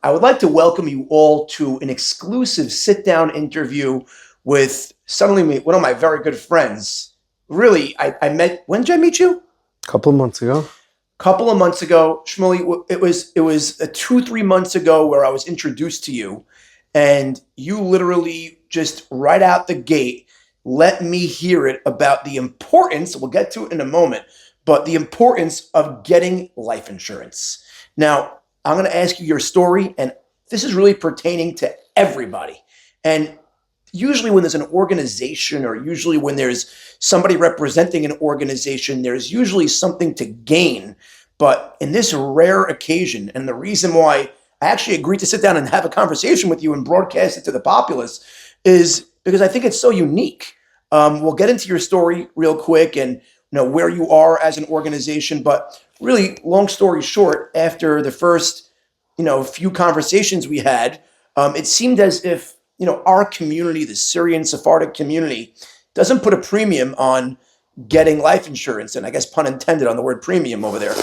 I would like to welcome you all to an exclusive sit-down interview with suddenly one of my very good friends. Really, I met, when did I meet you? A couple of months ago. Couple of months ago. Shmuley, it was 2-3 months ago where I was introduced to you, and you literally just right out the gate let me hear it about the importance, we'll get to it in a moment, but the importance of getting life insurance. Now, I'm going to ask you your story, and this is really pertaining to everybody. And usually when there's an organization, or usually when there's somebody representing an organization, there's usually something to gain. But in this rare occasion, and the reason why I actually agreed to sit down and have a conversation with you and broadcast it to the populace is because I think it's so unique. We'll get into your story real quick and where you are as an organization. But really, long story short, after the first few conversations we had, it seemed as if our community, the Syrian Sephardic community, doesn't put a premium on getting life insurance, and I guess pun intended on the word premium over there.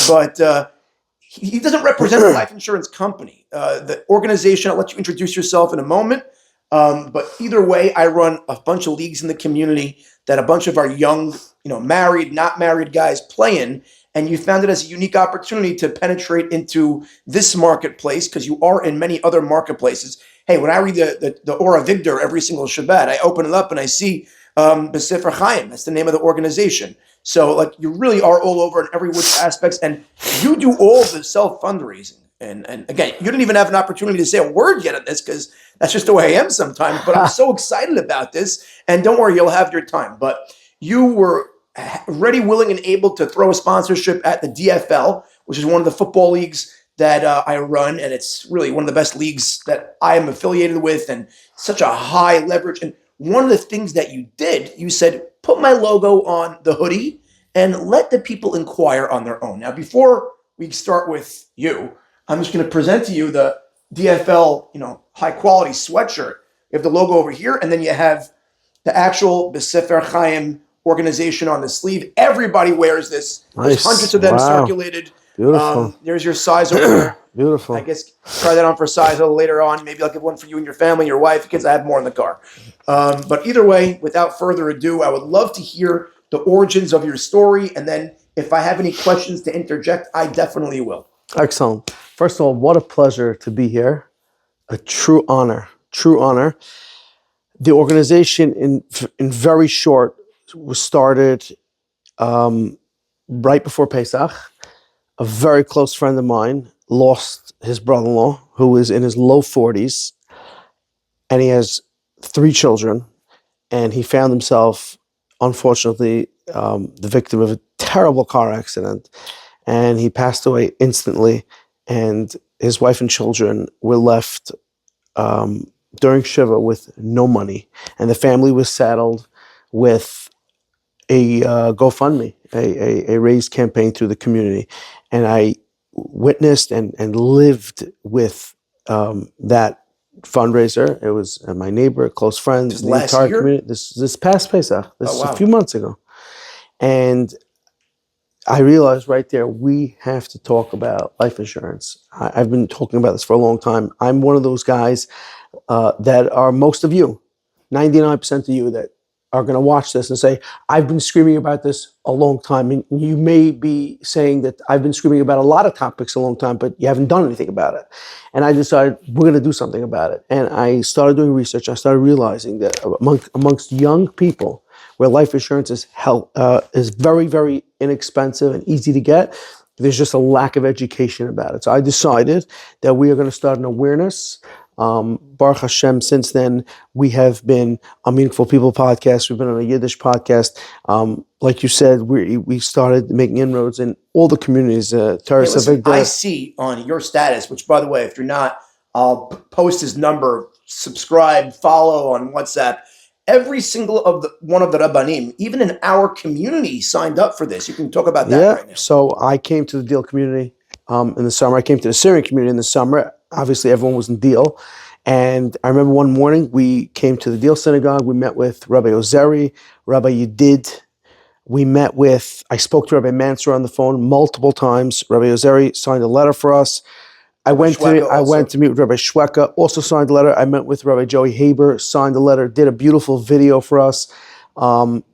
But he doesn't represent a life insurance company. The organization, I'll let you introduce yourself in a moment. But either way, I run a bunch of leagues in the community that a bunch of our young, married, not married guys play in. And you found it as a unique opportunity to penetrate into this marketplace because you are in many other marketplaces. Hey, when I read the Ora Vigdor every single Shabbat, I open it up and I see Bsefer Chayim. That's the name of the organization. So you really are all over in every which aspects, and you do all the self-fundraising. And again, you didn't even have an opportunity to say a word yet on this because that's just the way I am sometimes. But I'm so excited about this. And don't worry, you'll have your time. But you were ready, willing, and able to throw a sponsorship at the DFL, which is one of the football leagues that I run. And it's really one of the best leagues that I am affiliated with, and such a high leverage. And one of the things that you did, you said, put my logo on the hoodie and let the people inquire on their own. Now, before we start with you, I'm just going to present to you the DFL, high quality sweatshirt. You have the logo over here, and then you have the actual Bsefer Chayim organization on the sleeve. Everybody wears this. Nice. There's hundreds of them circulated. Beautiful. There's your size over there. Beautiful. I guess try that on for size a little later on. Maybe I'll get one for you and your family, your wife, because I have more in the car. But either way, without further ado, I would love to hear the origins of your story. And then if I have any questions to interject, I definitely will. Excellent. First of all, what a pleasure to be here. A true honor. True honor. The organization, in very short, was started right before Pesach. A very close friend of mine lost his brother-in-law, who was in his low 40s, and he has 3 children, and he found himself, unfortunately, the victim of a terrible car accident, and he passed away instantly, and his wife and children were left during Shiva with no money, and the family was saddled with a GoFundMe, a raise campaign through the community. And I witnessed and lived with that fundraiser. It was my neighbor, close friends, the entire community. This past Pesach, a few months ago. And I realized right there, we have to talk about life insurance. I've been talking about this for a long time. I'm one of those guys that are most of you, 99% of you that are going to watch this and say, I've been screaming about this a long time. And you may be saying that I've been screaming about a lot of topics a long time, but you haven't done anything about it. And I decided we're going to do something about it. And I started doing research. I started realizing that amongst young people, where life insurance is very, very inexpensive and easy to get, there's just a lack of education about it. So I decided that we are going to start an awareness. Baruch Hashem, since then, we have been on Meaningful People podcast. We've been on a Yiddish podcast. Like you said, we started making inroads in all the communities. I see on your status, which, by the way, if you're not, I'll post his number, subscribe, follow on WhatsApp. Every single one of the Rabbanim, even in our community, signed up for this. You can talk about that right now. So I came to the Deal community in the summer. I came to the Syrian community in the summer. Obviously, everyone was in Deal. And I remember one morning, we came to the Deal synagogue. We met with Rabbi Ozeri, Rabbi Yedid. I spoke to Rabbi Mansour on the phone multiple times. Rabbi Ozeri signed a letter for us. I went Shweka to meet with Rabbi Shweka, also signed the letter. I met with Rabbi Joey Haber, signed the letter, did a beautiful video for us.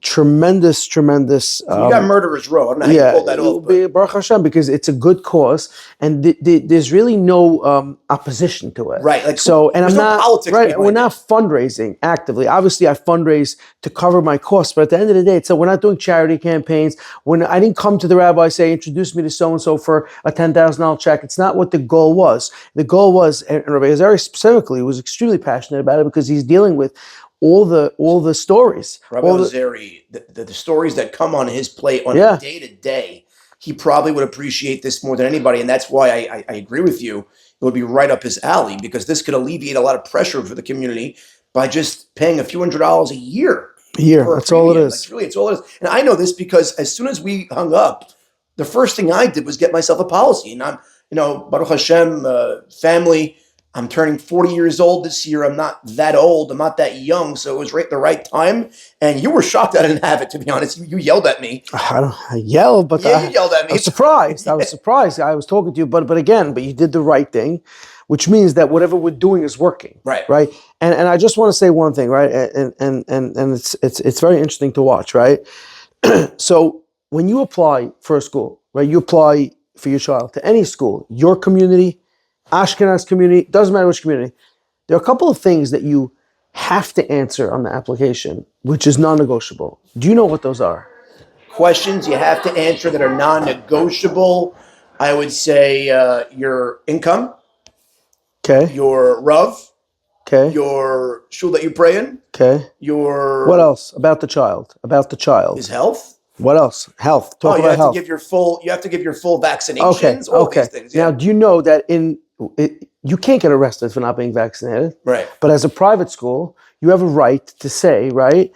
Tremendous. So you got Murderers Row. I don't know how you pulled that off. But. Baruch Hashem, because it's a good cause, and there's really no opposition to it. Right. Like, so, and there's no politics behind we're it. not fundraising actively. Obviously, I fundraise to cover my costs, but at the end of the day, we're not doing charity campaigns. I didn't come to the rabbi, say, introduce me to so-and-so for a $10,000 check. It's not what the goal was. The goal was, and Rabbi Azari specifically was extremely passionate about it because he's dealing with all the stories. Rabbi Ozeri, the stories that come on his plate on a day-to-day, he probably would appreciate this more than anybody. And that's why I agree with you. It would be right up his alley because this could alleviate a lot of pressure for the community by just paying a few $100s a year. That's all it is. Like, it's all it is. And I know this because as soon as we hung up, the first thing I did was get myself a policy. And I'm, Baruch Hashem, family. I'm turning 40 years old this year. I'm not that old. I'm not that young. So it was right the right time. And you were shocked I didn't have it, to be honest. You yelled at me. I yelled, but you yelled at me. I was surprised. I was surprised. I was talking to you, but you did the right thing, which means that whatever we're doing is working. Right. And I just want to say one thing, right? And it's very interesting to watch, right? So when you apply for a school, right? You apply for your child to any school, your community, Ashkenaz community, doesn't matter which community. There are a couple of things that you have to answer on the application, which is non-negotiable. Do you know what those are? Questions you have to answer that are non-negotiable. I would say your income. Okay. Your Rav. Okay. Your shul that you pray in. Okay. What else about the child? His health. What else? Health. Talk about health. You have to give your full vaccinations. Okay. These things. Yeah. Now, do you know that you can't get arrested for not being vaccinated? Right. But as a private school, you have a right to say, right,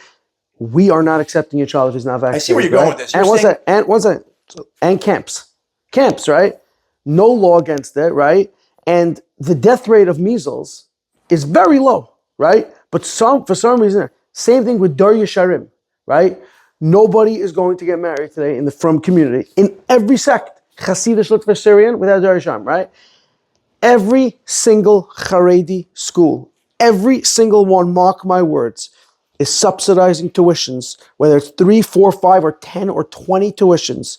we are not accepting your child if he's not vaccinated. I see where you're going with this. And camps, right? No law against it, right? And the death rate of measles is very low, right? But for some reason, same thing with Dar Yesharim, right? Nobody is going to get married today in the Frum community. In every sect, Hasidish, Litvish, Syrian, without Dar Yesharim, right? Every single Haredi school, every single one, mark my words, is subsidizing tuitions, whether it's 3, 4, 5, or 10 or 20 tuitions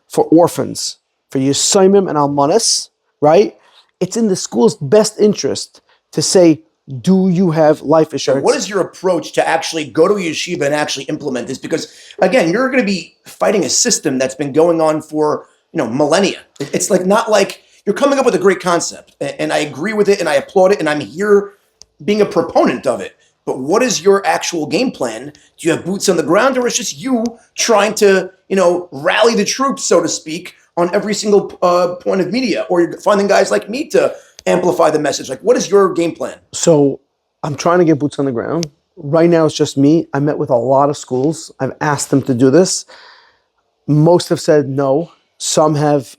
for orphans, for Yisaimim and Almanas, right? It's in the school's best interest to say, do you have life insurance? So what is your approach to actually go to a yeshiva and actually implement this? Because again, you're going to be fighting a system that's been going on for millennia. It's not like you're coming up with a great concept, and I agree with it, and I applaud it, and I'm here being a proponent of it. But what is your actual game plan? Do you have boots on the ground, or is just you trying to rally the troops, so to speak, on every single point of media, or you're finding guys like me to amplify the message? Like, what is your game plan? So I'm trying to get boots on the ground. Right now, it's just me. I met with a lot of schools. I've asked them to do this. Most have said no. Some have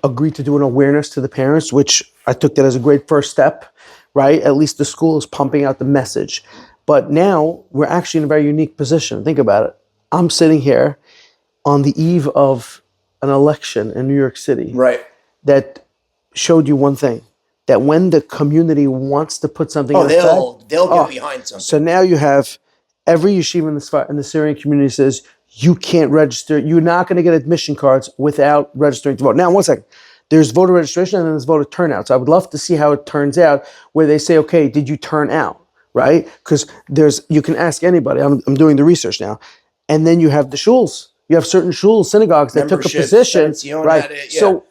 agreed to do an awareness to the parents, which I took that as a great first step, right? At least the school is pumping out the message. But now we're actually in a very unique position. Think about it. I'm sitting here on the eve of an election in New York City. Right. That showed you one thing, that when the community wants to put something they'll get behind something. So now you have every yeshiva in the Syrian community says, you can't register, you're not going to get admission cards without registering to vote. Now, one second, there's voter registration and then there's voter turnout. So I would love to see how it turns out, where they say, okay, did you turn out, right? Because you can ask anybody, I'm doing the research now, and then you have the shuls. You have certain shuls, synagogues that took a position, right? So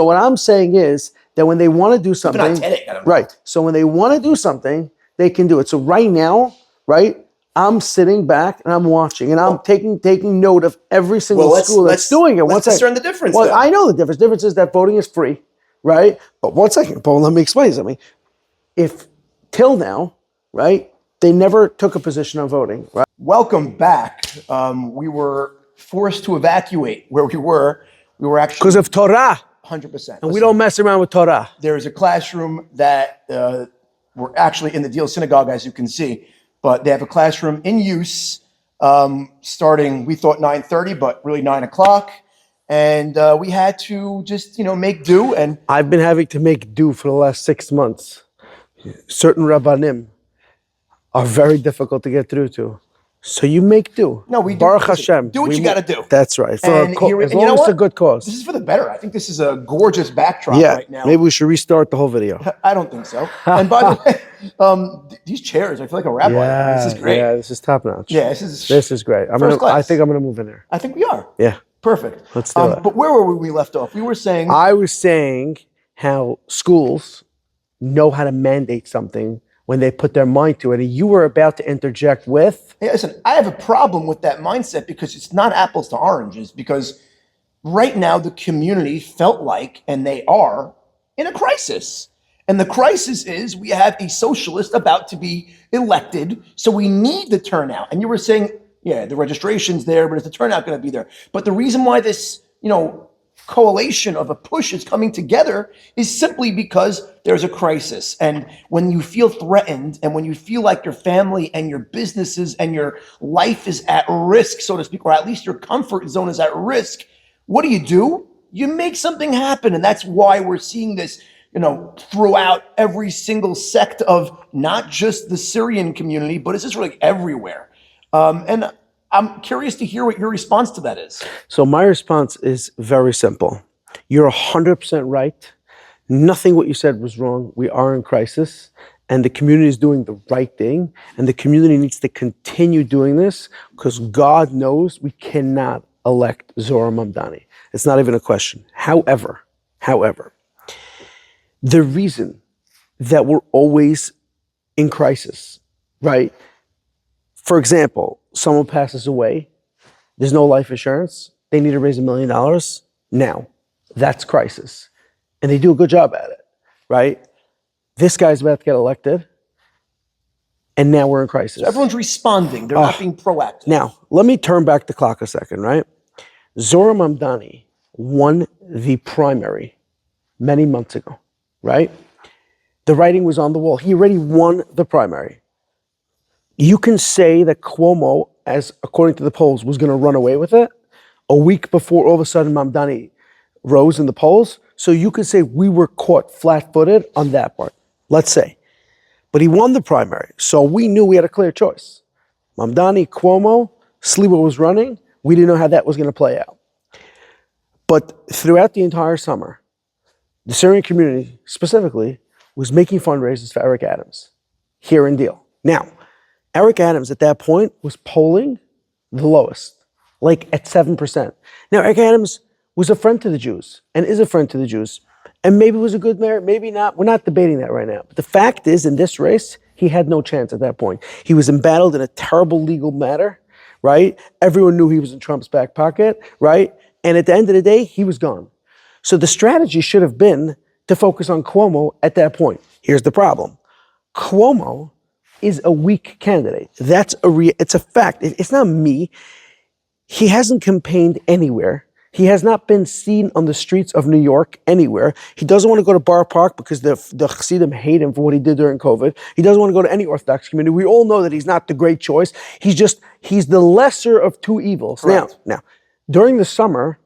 what I'm saying is that when they want to do something, right? So when they want to do something, they can do it. So right now, right, I'm sitting back and I'm watching and I'm taking note of every single school that's doing it. Let's discern the difference. Well, I know the difference. The difference is that voting is free, right? But one second, Paul, let me explain something. If till now, right, they never took a position on voting, right? Welcome back. We were forced to evacuate where we were. We were actually because of Torah. 100%. And we don't mess around with Torah. There's a classroom that we're actually in the Deal Synagogue, as you can see, but they have a classroom in use starting, we thought 9:30, but really 9 o'clock. and we had to just make do. And I've been having to make do for the last 6 months. Certain rabbanim are very difficult to get through to. So you make do. no, we do. Baruch Listen, Hashem. do what you got to do. That's right. For And as you long know as it's a what? good This cause. is for the better. I think this is a gorgeous backdrop Yeah. right now. Maybe we should restart the whole video. I don't think so. And by the way, these chairs, I feel like a rabbi. Yeah. This is great. Yeah, this is top notch. Yeah, This is great. first class. I think I'm gonna move in here. I think we are. Yeah. Perfect. Let's do it. But where were we left off? We were saying I was saying how schools know how to mandate something when they put their mind to it, and you were about to interject with. hey, listen, I have a problem with that mindset because it's not apples to oranges. Because right now the community felt like, and they are, in a crisis. And the crisis is we have a socialist about to be elected, so we need the turnout. And you were saying, yeah, the registration's there, but is the turnout going to be there? But the reason why this, coalition of a push is coming together is simply because there's a crisis. And when you feel threatened and when you feel like your family and your businesses and your life is at risk, so to speak, or at least your comfort zone is at risk, what do? You make something happen. And that's why we're seeing this, throughout every single sect of not just the Syrian community, but it's just like everywhere. And I'm curious to hear what your response to that is. So my response is very simple. You're 100% right. Nothing what you said was wrong. We are in crisis, and the community is doing the right thing, and the community needs to continue doing this because God knows we cannot elect Zohar Mamdani. It's not even a question. However, the reason that we're always in crisis, right? For example, someone passes away, there's no life insurance, they need to raise $1 million. Now, that's crisis. And they do a good job at it, right? This guy's about to get elected, and now we're in crisis. So everyone's responding. They're not being proactive. Now, let me turn back the clock a second, right? Zohar Mamdani won the primary many months ago, right? The writing was on the wall. He already won the primary. You can say that Cuomo, as according to the polls, was going to run away with it a week before all of a sudden Mamdani rose in the polls. So you could say we were caught flat-footed on that part, let's say. But he won the primary, so we knew we had a clear choice. Mamdani, Cuomo, Sliwa was running. We didn't know how that was going to play out. But throughout the entire summer, the Syrian community specifically was making fundraisers for Eric Adams here in Deal. Now, Eric Adams at that point was polling the lowest, like at 7%. Now, Eric Adams was a friend to the Jews and is a friend to the Jews, and maybe was a good mayor, maybe not. We're not debating that right now. But the fact is, in this race, he had no chance at that point. He was embattled in a terrible legal matter, right? Everyone knew he was in Trump's back pocket, right? And at the end of the day, he was gone. So the strategy should have been to focus on Cuomo at that point. Here's the problem. Cuomo is a weak candidate. It's a fact. It's not me. He hasn't campaigned anywhere. He has not been seen on the streets of New York anywhere. He doesn't want to go to Bar Park because the Chassidim hate him for what he did during COVID. He doesn't want to go to any Orthodox community. We all know that he's not the great choice. He's the lesser of two evils. Correct. Now, during the summer,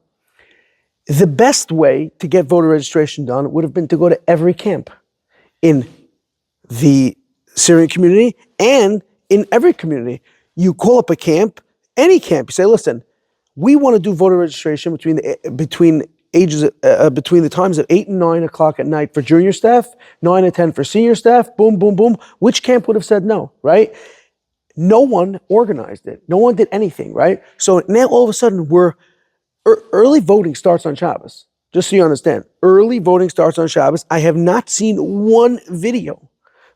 the best way to get voter registration done would have been to go to every camp in the Syrian community and in every community. You call up a camp, any camp, you say, listen, we want to do voter registration between the times of 8 and 9 o'clock at night for junior staff, 9 and 10 for senior staff, boom, boom, boom. Which camp would have said no, right? No one organized it. No one did anything, right? So now all of a sudden early voting starts on Shabbos. Just so you understand, early voting starts on Shabbos. I have not seen one video,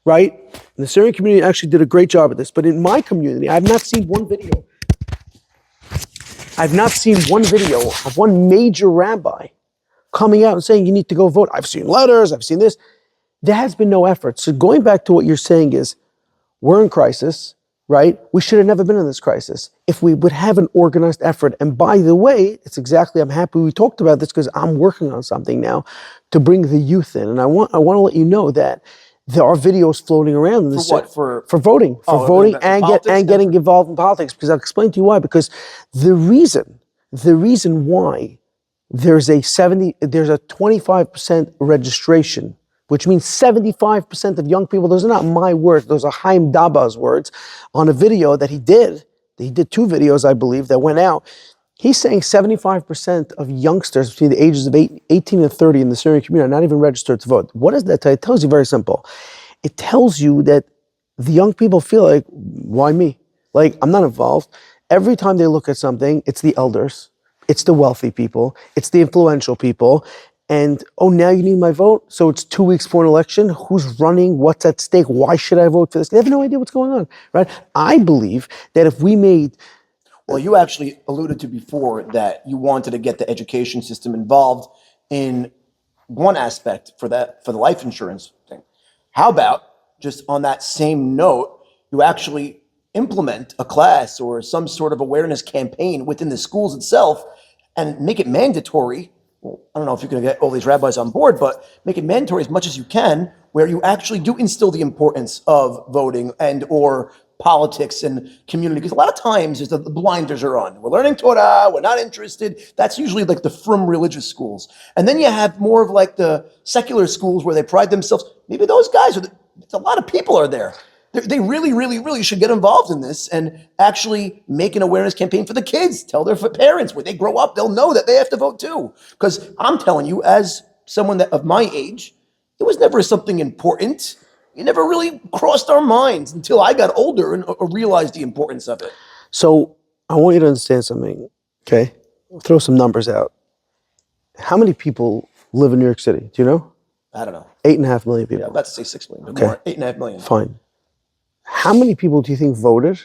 right? And the Syrian community actually did a great job at this, but in my community, I have not seen one video. I've not seen one video of one major rabbi coming out and saying you need to go vote. I've seen letters, I've seen this. There has been no effort. So going back to what you're saying is, we're in crisis, right? We should have never been in this crisis if we would have an organized effort. And by the way, I'm happy we talked about this because I'm working on something now to bring the youth in. And I want to let you know that there are videos floating around. For voting, and getting involved in politics. Because I'll explain to you why. Because the reason why there's a 25% registration, which means 75% of young people, those are not my words, those are Chaim Daba's words, on a video that he did. He did 2 videos, I believe, that went out. He's saying 75% of youngsters between the ages of 18 and 30 in the Syrian community are not even registered to vote. What does that tell you? It tells you very simple. It tells you that the young people feel like, why me? Like, I'm not involved. Every time they look at something, it's the elders, it's the wealthy people, it's the influential people, and, oh, now you need my vote? So it's 2 weeks for an election? Who's running? What's at stake? Why should I vote for this? They have no idea what's going on, right? I believe that if we made... Well, you actually alluded to before that you wanted to get the education system involved in one aspect for the life insurance thing. How about, just on that same note, you actually implement a class or some sort of awareness campaign within the schools itself and make it mandatory? Well, I don't know if you're going to get all these rabbis on board, but make it mandatory as much as you can, where you actually do instill the importance of voting and or politics and community. Because a lot of times the blinders are on. We're learning Torah, we're not interested. That's usually like the frum religious schools. And then you have more of like the secular schools where they pride themselves. Maybe those guys, a lot of people are there. They really, really, really should get involved in this and actually make an awareness campaign for the kids. Tell their parents when they grow up, they'll know that they have to vote too. Because I'm telling you, as someone that of my age, it was never something important. It never really crossed our minds until I got older and realized the importance of it. So I want you to understand something, okay? We'll throw some numbers out. How many people live in New York City? Do you know? I don't know. 8.5 million people. Yeah, I'm about to say 6 million, but Okay. more. 8.5 million. Fine. How many people do you think voted?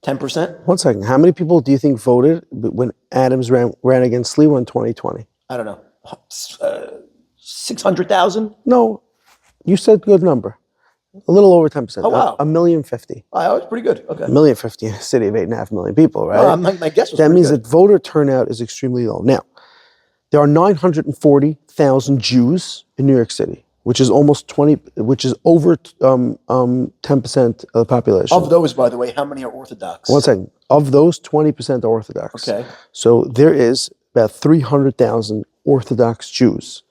10%? 1 second. How many people do you think voted when Adams ran against Sliwa in 2020? I don't know. 600,000? No, you said good number. A little over 10%. Oh, wow. 1,050,000. Oh, that was pretty good. Okay. 1,050,000 in a city of 8.5 million people, right? No, my guess was That pretty means good. that voter turnout is extremely low. Now, there are 940,000 Jews in New York City, which is almost which is over 10% of the population. Of those, by the way, how many are Orthodox? 1 second. Of those, 20% are Orthodox. Okay. So there is about 300,000 Orthodox Jews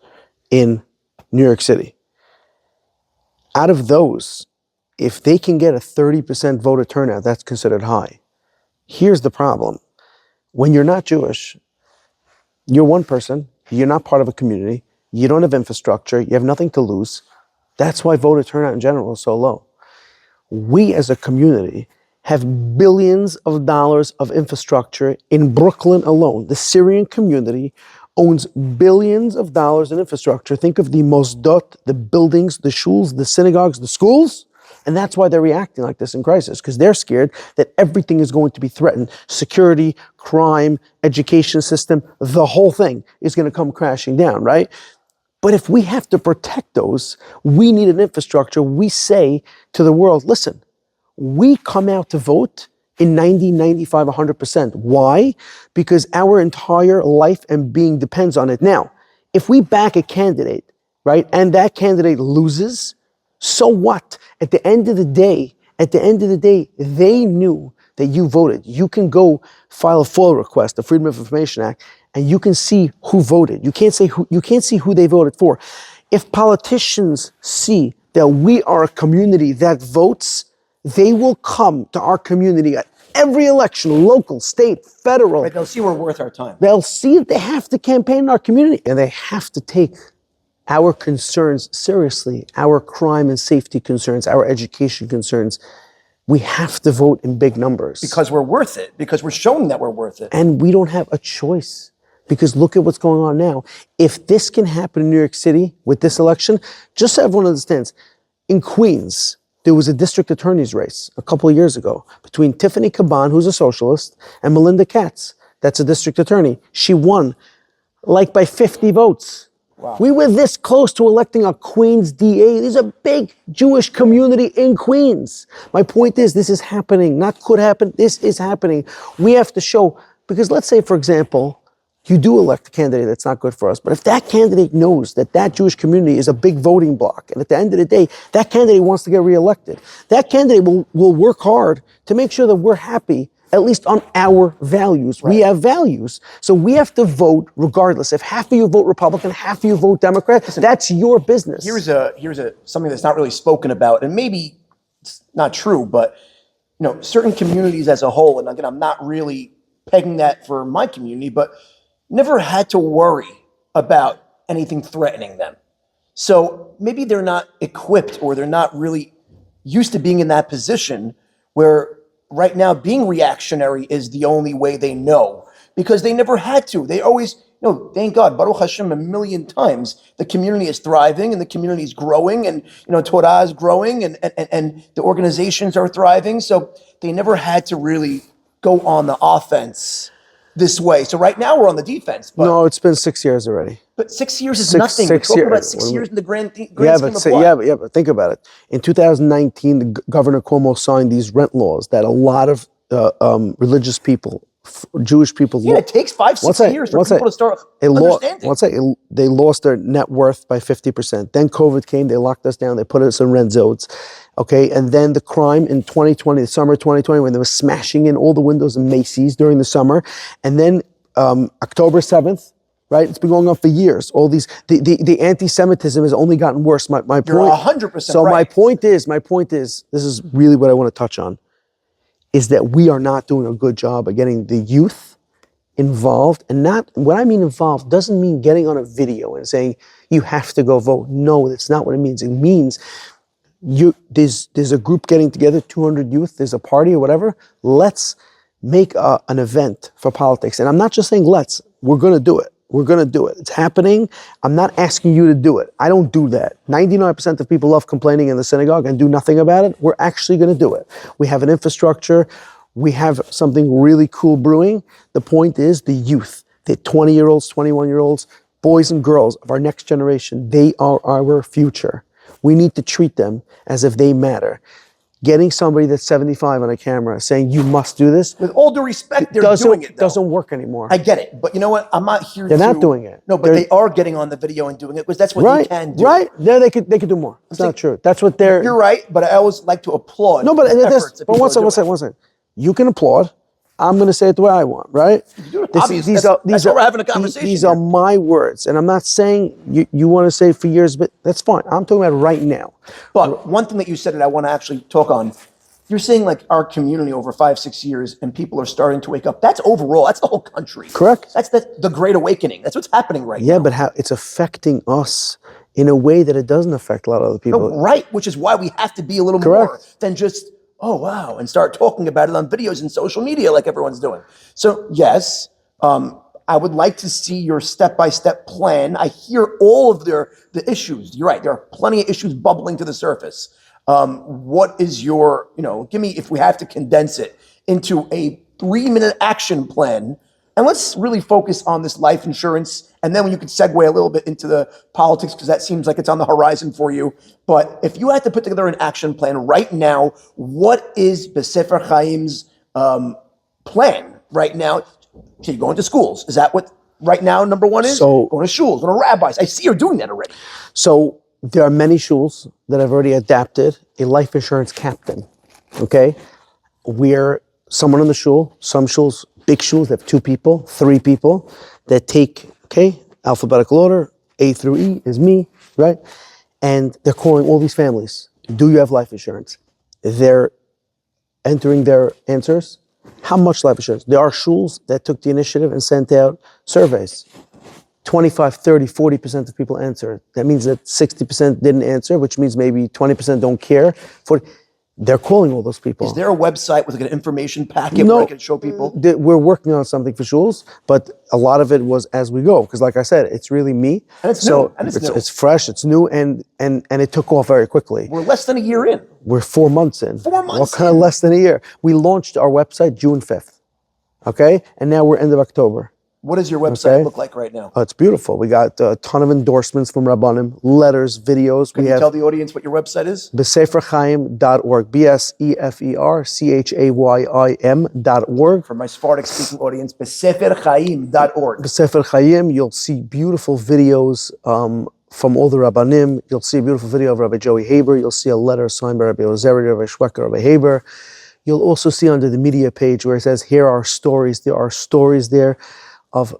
in New York City. Out of those, if they can get a 30% voter turnout, that's considered high. Here's the problem. When you're not Jewish, you're one person, you're not part of a community, you don't have infrastructure, you have nothing to lose. That's why voter turnout in general is so low. We as a community have billions of dollars of infrastructure in Brooklyn alone. The Syrian community owns billions of dollars in infrastructure. Think of the mosdot, the buildings, the shuls, the synagogues, the schools. And that's why they're reacting like this in crisis, because they're scared that everything is going to be threatened. Security, crime, education system, the whole thing is going to come crashing down, right? But if we have to protect those, we need an infrastructure. We say to the world, listen, we come out to vote in 90, 95, 100%. Why? Because our entire life and being depends on it. Now, if we back a candidate, right, and that candidate loses, so what? At the end of the day, they knew that you voted. You can go file a FOIA request, the Freedom of Information Act, and you can see who voted. You can't see who they voted for. If politicians see that we are a community that votes, they will come to our community at every election, local, state, federal. Right, they'll see we're worth our time. They'll see that they have to campaign in our community, and they have to take our concerns seriously, our crime and safety concerns, our education concerns. We have to vote in big numbers. Because we're worth it, because we're showing that we're worth it. And we don't have a choice, because look at what's going on now. If this can happen in New York City with this election, just so everyone understands, in Queens, there was a district attorney's race a couple of years ago between Tiffany Caban, who's a socialist, and Melinda Katz, that's a district attorney. She won like by 50 votes. Wow. We were this close to electing a Queens DA. There's a big Jewish community in Queens. My point is, this is happening, not could happen, this is happening. We have to show, because let's say, for example, you do elect a candidate that's not good for us, but if that candidate knows that that Jewish community is a big voting bloc, and at the end of the day, that candidate wants to get reelected, that candidate will work hard to make sure that we're happy at least on our values. Right. We have values. So we have to vote regardless. If half of you vote Republican, half of you vote Democrat, that's your business. Here's something that's not really spoken about, and maybe it's not true, but certain communities as a whole, and again, I'm not really pegging that for my community, but never had to worry about anything threatening them. So maybe they're not equipped, or they're not really used to being in that position where right now being reactionary is the only way they know, because they never had to. They always, thank God, Baruch Hashem, a million times, the community is thriving and the community is growing, and Torah is growing, and the organizations are thriving. So they never had to really go on the offense this way. So right now we're on the defense. But, no, it's been 6 years already. But 6 years is nothing. We're talking about 6 years in the grand scheme of life. But think about it. In 2019, Governor Cuomo signed these rent laws that a lot of religious people, Jewish people. Yeah, it takes 5-6 years for people to start understanding. They lost their net worth by 50%. Then COVID came, they locked us down, they put us in red zones. Okay, and then the crime in 2020, the summer of 2020, when they were smashing in all the windows in Macy's during the summer. And then October 7th, right? It's been going on for years. All these, the anti-Semitism has only gotten worse. My point. You're 100% so right. My point is, this is really what I want to touch on, is that we are not doing a good job of getting the youth involved. And not, what I mean involved doesn't mean getting on a video and saying, you have to go vote. No, that's not what it means. It means there's a group getting together, 200 youth, there's a party or whatever. Let's make an event for politics. And I'm not just saying we're going to do it. We're going to do it. It's happening. I'm not asking you to do it. I don't do that. 99% of people love complaining in the synagogue and do nothing about it. We're actually going to do it. We have an infrastructure. We have something really cool brewing. The point is the youth, the 20-year-olds, 21-year-olds, boys and girls of our next generation, they are our future. We need to treat them as if they matter. Getting somebody that's 75 on a camera saying you must do this, with all due respect, they're doing it. Doesn't work anymore. I get it, but you know what? I'm not here. They're not doing it. No, but they are getting on the video and doing it because that's what they can do. Right? Yeah, they could do more. It's not true. That's what they're. You're right, but I always like to applaud. No, but one second. You can applaud. I'm going to say it the way I want, right? These are we're having a conversation. These are my words, and I'm not saying you want to say it for years, but that's fine. I'm talking about right now. But one thing that you said that I want to actually talk on, you're saying like our community over 5-6 years, and people are starting to wake up. That's overall. That's the whole country. Correct. That's the Great Awakening. That's what's happening right now. Yeah, but how it's affecting us in a way that it doesn't affect a lot of other people. No, right, which is why we have to be a little more than just, oh, wow, and start talking about it on videos and social media like everyone's doing. So, yes, I would like to see your step-by-step plan. I hear all of the issues. You're right, there are plenty of issues bubbling to the surface. What is your, give me, if we have to condense it into a 3-minute action plan, and let's really focus on this life insurance, and then when you could segue a little bit into the politics, because that seems like it's on the horizon for you. But if you had to put together an action plan right now, what is Bsefer Chayim's plan right now? So you're going to schools. Is that what right now number one is? So, going to shuls, going to rabbis. I see you're doing that already. So there are many shuls that have already adapted a life insurance captain, okay? Where someone in the shul, some shuls, big shuls have 2 people, 3 people that take, alphabetical order, A through E is me, right? And they're calling all these families, do you have life insurance? They're entering their answers. How much life insurance? There are shuls that took the initiative and sent out surveys. 25, 30, 40% of people answered. That means that 60% didn't answer, which means maybe 20% don't care. They're calling all those people. Is there a website with like an information packet where I can show people? We're working on something for shuls, but a lot of it was as we go. Because like I said, it's really me. And it's new. And it's new. It's fresh, it's new, and it took off very quickly. We're less than a year in. We're 4 months in. 4 months What kind of less than a year? We launched our website June 5th, okay? And now we're end of October. What does your website look like right now? Oh, it's beautiful. We got a ton of endorsements from Rabbanim, letters, videos. Can you tell the audience what your website is? BseferChayim.org. BSEFERCHAYIM.org. For my Sephardic-speaking audience, BseferChayim.org. Bsefer Chayim, you'll see beautiful videos from all the Rabbanim. You'll see a beautiful video of Rabbi Joey Haber. You'll see a letter signed by Rabbi Ozeri, Rabbi Shweker, Rabbi Haber. You'll also see under the media page where it says, here are stories. There are stories there of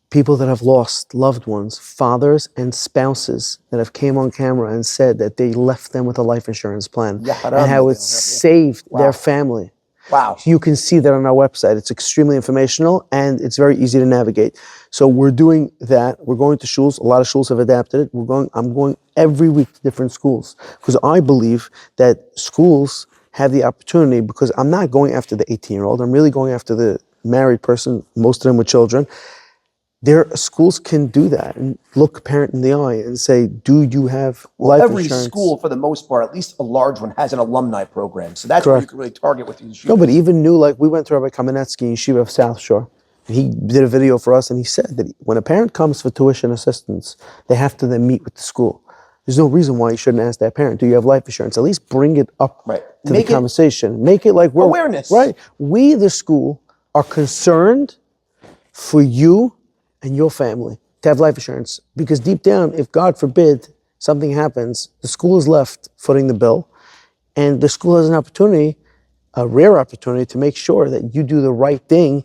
people that have lost loved ones, fathers and spouses that have came on camera and said that they left them with a life insurance plan and how it saved their family. Wow. You can see that on our website. It's extremely informational and it's very easy to navigate. So we're doing that. We're going to schools. A lot of schools have adapted it. I'm going every week to different schools because I believe that schools have the opportunity, because I'm not going after the 18-year-old. I'm really going after the married person, most of them with children. Their schools can do that and look a parent in the eye and say, do you have life every insurance? school, for the most part, at least a large one, has an alumni program. So that's where you can really target with these yeshivas. No, but even new, like we went to Rabbi Kamenetsky in Yeshiva of South Shore. And he did a video for us and he said that when a parent comes for tuition assistance, they have to then meet with the school. There's no reason why you shouldn't ask that parent, do you have life insurance? At least bring it up to the conversation. Make it like we're awareness. Right. We, the school, are concerned for you and your family to have life insurance. Because deep down, if God forbid something happens, the school is left footing the bill, and the school has an opportunity, a rare opportunity, to make sure that you do the right thing,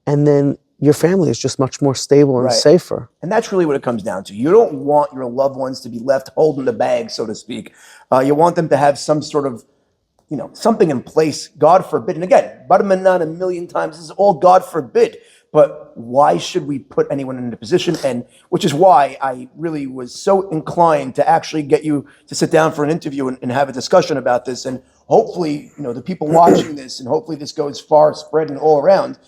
and then your family is just much more stable and safer. And that's really what it comes down to. You don't want your loved ones to be left holding the bag, so to speak. You want them to have some sort of, something in place, God forbid. And again, Baraman a million times, this is all God forbid. But why should we put anyone in a position? And which is why I really was so inclined to actually get you to sit down for an interview and have a discussion about this. And hopefully, the people watching this, and hopefully this goes far spread and all around,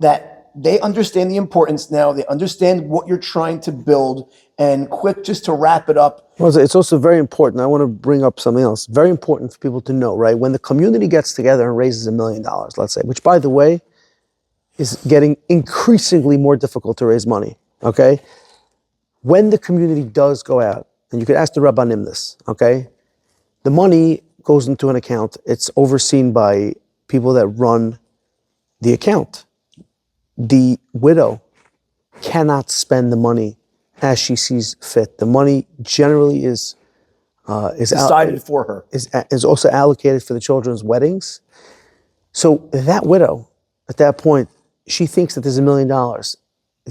that they understand the importance now. They understand what you're trying to build. And quick, just to wrap it up. Well, it's also very important. I want to bring up something else. Very important for people to know, right? When the community gets together and raises $1 million, let's say, which by the way, is getting increasingly more difficult to raise money, okay? When the community does go out, and you could ask the Rabbanim this, okay? The money goes into an account. It's overseen by people that run the account. The widow cannot spend the money as she sees fit. The money generally is decided for her. Is also allocated for the children's weddings. So that widow, at that point, she thinks that there's $1 million.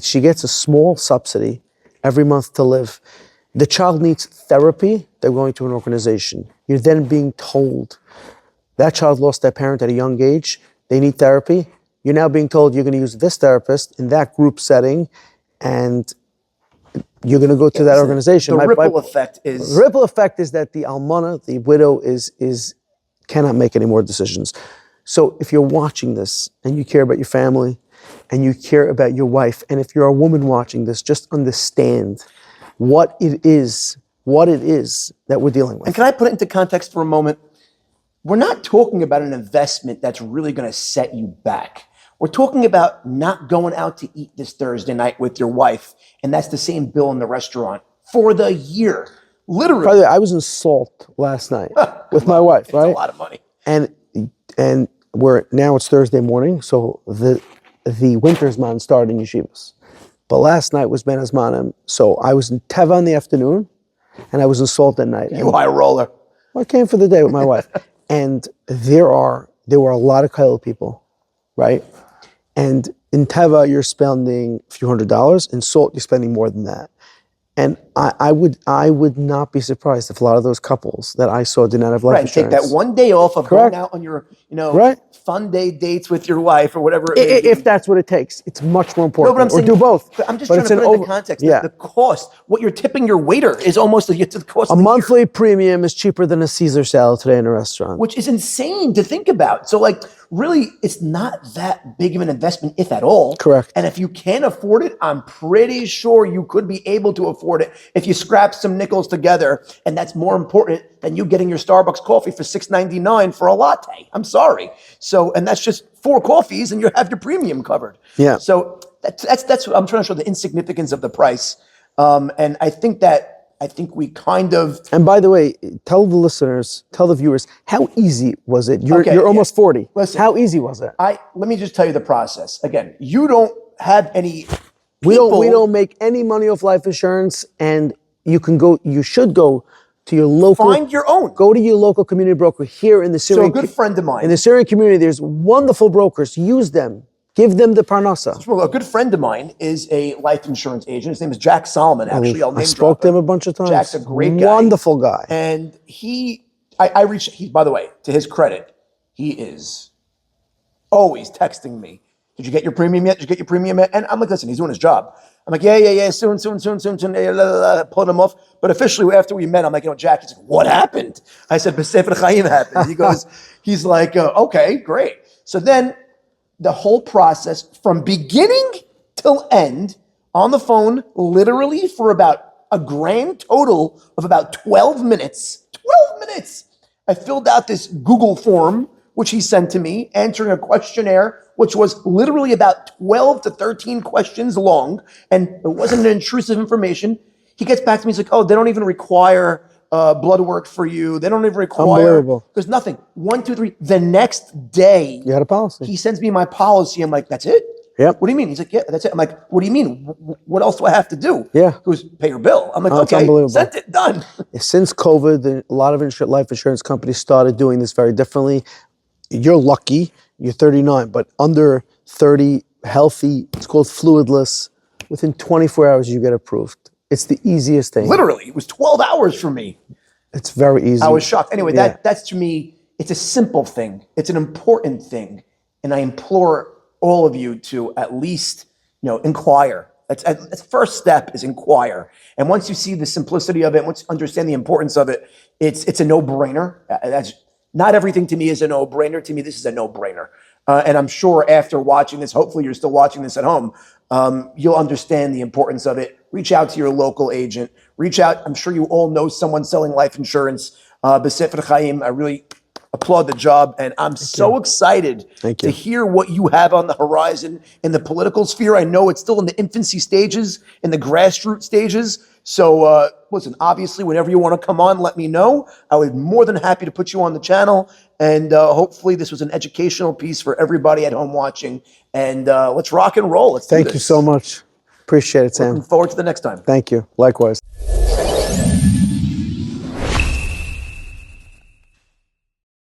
She gets a small subsidy every month to live. The child needs therapy. They're going to an organization. You're then being told that child lost their parent at a young age. They need therapy. You're now being told you're going to use this therapist in that group setting, and you're going to go to that organization. The ripple effect is... The ripple effect is that the almana, the widow, cannot make any more decisions. So if you're watching this and you care about your family and you care about your wife, and if you're a woman watching this, just understand what it is that we're dealing with. And can I put it into context for a moment? We're not talking about an investment that's really going to set you back. We're talking about not going out to eat this Thursday night with your wife, and that's the same bill in the restaurant for the year. Literally. By the way, I was in Salt last night with my wife, right? It's a lot of money. And it's Thursday morning, so the winter's man started in yeshivas. But last night was Ben Azmanim, so I was in Teva in the afternoon, and I was in Salt at night. You high roller. I came for the day with my wife. And there were a lot of Kaila people, right? And in Teva, you're spending a few $100s. In Salt, you're spending more than that. And I would not be surprised if a lot of those couples that I saw did not have life insurance. Take that one day off of going out on your, fun day dates with your wife or whatever. If that's what it takes, it's much more important. No, but I'm saying, do both. I'm just trying to put it into context. Yeah. The cost, what you're tipping your waiter is almost the cost. A monthly premium is cheaper than a Caesar salad today in a restaurant, which is insane to think about. So, really, it's not that big of an investment, if at all. Correct. And if you can't afford it, I'm pretty sure you could be able to afford it if you scrap some nickels together. And that's more important than you getting your Starbucks coffee for $6.99 for a latte. I'm sorry. So, and that's just 4 coffees, and you have your premium covered. Yeah. So that's what I'm trying to show, the insignificance of the price. And I think we kind of... And by the way, tell the listeners, tell the viewers, how easy was it? You're almost 40. Listen, how easy was it? Let me just tell you the process. Again, you don't have any... We don't make any money off life insurance, and you should go to your local. Find your own. Go to your local community broker here in the So Syrian. a good friend of mine. In the Syrian community, there's wonderful brokers. Use them. Give them the parnasa. Well, a good friend of mine is a life insurance agent. His name is Jack Solomon. Actually, I'll name I spoke drop to him a bunch of times. Jack's a great guy. Wonderful guy. And I reached, by the way, to his credit, he is always texting me. Did you get your premium yet? Did you get your premium yet? And I'm like, listen, he's doing his job. I'm like, yeah, soon. Pulled him off. But officially, after we met, I'm like, Jack, he's like, what happened? I said, Bsefer Chayim happened. He's like, okay, great. So then the whole process from beginning till end on the phone, literally for about a grand total of about 12 minutes. 12 minutes. I filled out this Google form, which he sent to me, answering a questionnaire, which was literally about 12 to 13 questions long, and it wasn't an intrusive information. He gets back to me, he's like, oh, they don't even require blood work for you. They don't even require, there's nothing. 1, 2, 3. The next day, you had a policy. He sends me my policy. I'm like, that's it? Yep. What do you mean? He's like, yeah, that's it. I'm like, what do you mean? What else do I have to do? Yeah. He goes, pay your bill. I'm like, okay, sent it, done. Since COVID, a lot of life insurance companies started doing this very differently. You're lucky, you're 39, but under 30, healthy, it's called fluidless. Within 24 hours, you get approved. It's the easiest thing. Literally, it was 12 hours for me. It's very easy. I was shocked. Anyway, that's to me, it's a simple thing. It's an important thing. And I implore all of you to at least, inquire. That's first step is inquire. And once you see the simplicity of it, once you understand the importance of it, it's a no-brainer. Not everything to me is a no-brainer. To me, this is a no-brainer. And I'm sure after watching this, hopefully you're still watching this at home, you'll understand the importance of it. Reach out to your local agent. Reach out. I'm sure you all know someone selling life insurance. Bsefer Chayim, I really applaud the job. And I'm so excited to hear what you have on the horizon in the political sphere. I know it's still in the infancy stages, in the grassroots stages. So listen, obviously, whenever you want to come on, let me know. I would be more than happy to put you on the channel. And hopefully this was an educational piece for everybody at home watching. And let's rock and roll. Let's do this. Thank you so much. Appreciate it, Sam. Looking forward to the next time. Thank you. Likewise.